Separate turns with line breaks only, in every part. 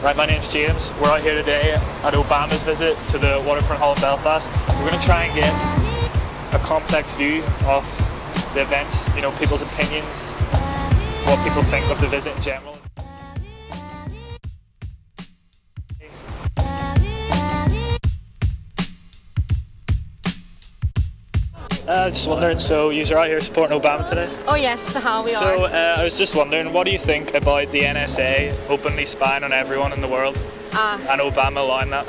Right, my name's James. We're out here today at Obama's visit to the waterfront hall in Belfast. We're going to try and get a complex view of the events, you know, people's opinions, what people think of the visit in general. Just wondering, so you're out here supporting Obama today?
Oh yes, we are.
So I was just wondering, what do you think about the NSA openly spying on everyone in the world and Obama allowing that?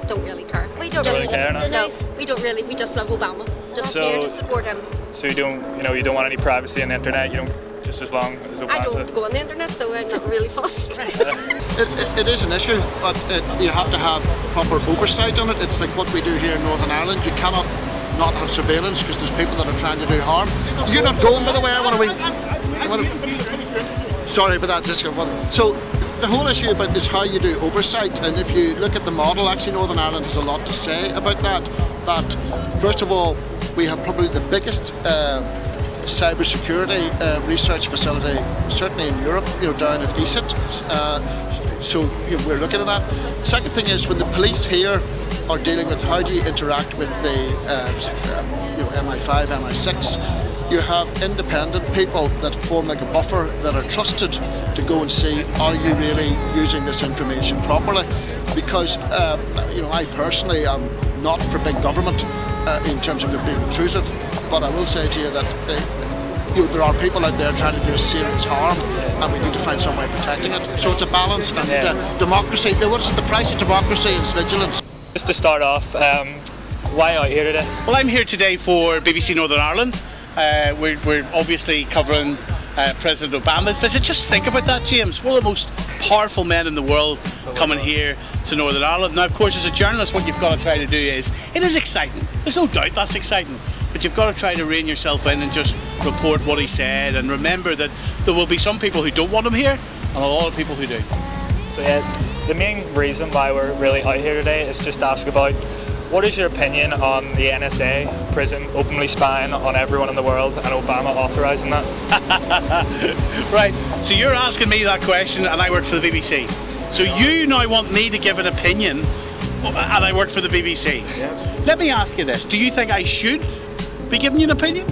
Don't really care.
We don't really care, no?
No, we don't really. We just love Obama. Just here to support him.
So you don't want any privacy on the internet. You don't, just as long as Obama.
I don't go on the internet, so I'm not really fussed.
It is an issue, but you have to have proper oversight on it. It's like what we do here in Northern Ireland. You cannot not have surveillance because there's people that are trying to do harm. You're not going, by the way. Sorry about that, just one. So the whole issue about is how you do oversight, and if you look at the model, actually Northern Ireland has a lot to say about that. That first of all, we have probably the biggest cybersecurity research facility, certainly in Europe, down at ESIT. So we're looking at that. Second thing is when the police here are dealing with how do you interact with the MI5, MI6, you have independent people that form like a buffer that are trusted to go and see, are you really using this information properly? Because I personally am not for big government in terms of it being intrusive, but I will say to you that there are people out there trying to do us serious harm, and we need to find some way of protecting it. So it's a balance, and democracy, what is it, the price of democracy is vigilance.
Just to start off, why out here today?
Well, I'm here today for BBC Northern Ireland. We're obviously covering President Obama's visit. Just think about that, James. One of the most powerful men in the world coming here to Northern Ireland. Now, of course, as a journalist, what you've got to try to do is, it is exciting. There's no doubt that's exciting. But you've got to try to rein yourself in and just report what he said, and remember that there will be some people who don't want him here and a lot of people who do.
So the main reason why we're really out here today is just to ask about, what is your opinion on the NSA prison openly spying on everyone in the world and Obama authorising that?
Right, so you're asking me that question and I work for the BBC. So you now want me to give an opinion and I work for the BBC.
Yeah.
Let me ask you this, do you think I should be giving you an opinion?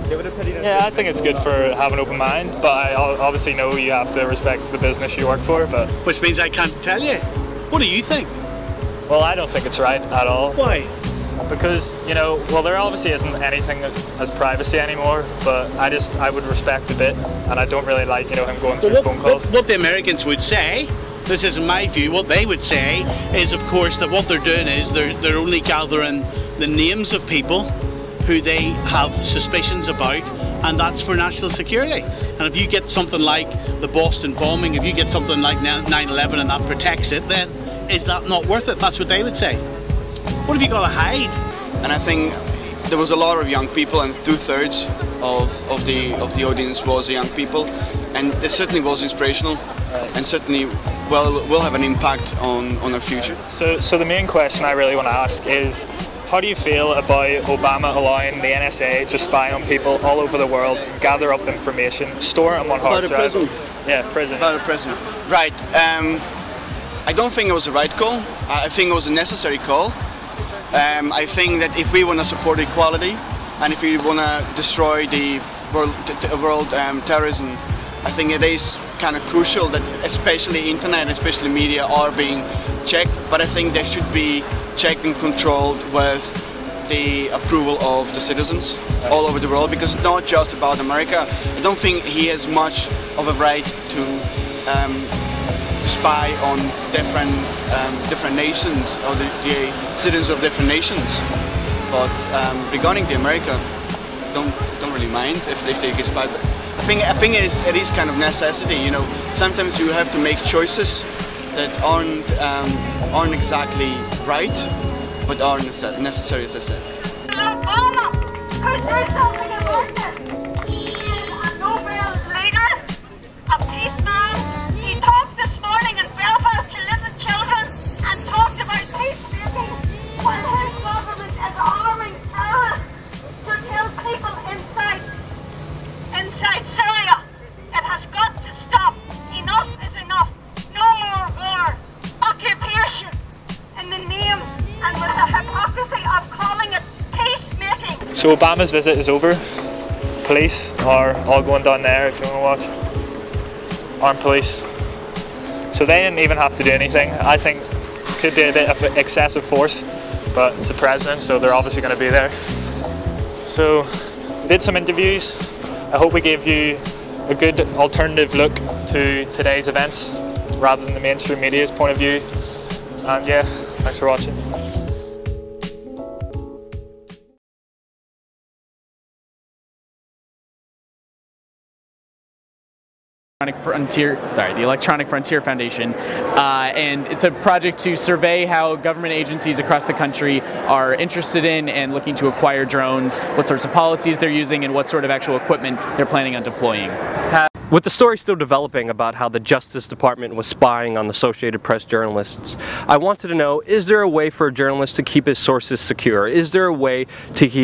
Give an opinion. Yeah, I think it's good for having an open mind, but I obviously know you have to respect the business you work for. But
which means I can't tell you. What do you think?
Well, I don't think it's right at all.
Why?
Because, well, there obviously isn't anything that has privacy anymore, but I would respect a bit, and I don't really like, him going through phone calls.
What the Americans would say, this isn't my view, what they would say is, of course, that what they're doing is they're only gathering the names of people who they have suspicions about, and that's for national security. And if you get something like the Boston bombing, if you get something like 9/11 and that protects it, then is that not worth it? That's what they would say. What have you got to hide?
And I think there was a lot of young people, and 2/3 of the audience was young people, and it certainly was inspirational, and certainly will have an impact on our future.
So the main question I really want to ask is, how do you feel about Obama allowing the NSA to spy on people all over the world, gather up the information, store it on one hard drive?
Prison.
Yeah, prison.
About a prison. Right. I don't think it was the right call. I think it was a necessary call. I think that if we want to support equality, and if we want to destroy the world terrorism, I think it is kind of crucial that especially internet, especially media, are being checked. But I think they should be checked and controlled with the approval of the citizens all over the world, because it's not just about America. I don't think he has much of a right to spy on different nations or the citizens of different nations. But regarding the America, don't really mind if they get spied. I think it is kind of necessity. Sometimes you have to make choices that aren't exactly right, but are necessary, as I said.
Obama could do something about this. He is a Nobel leader, a peaceman. He talked this morning in Belfast to little children and talked about peacemaking, while his government is arming terrorists to kill people inside Syria. It has got to stop. Enough is enough. No more
So Obama's visit is over. Police are all going down there if you want to watch. Armed police. So they didn't even have to do anything. I think could be a bit of excessive force, but it's the president, so they're obviously going to be there. So we did some interviews. I hope we gave you a good alternative look to today's events rather than the mainstream media's point of view. And yeah, thanks for watching.
The Electronic Frontier Foundation, and it's a project to survey how government agencies across the country are interested in and looking to acquire drones, what sorts of policies they're using, and what sort of actual equipment they're planning on deploying.
With the story still developing about how the Justice Department was spying on Associated Press journalists, I wanted to know, is there a way for a journalist to keep his sources secure? Is there a way to keep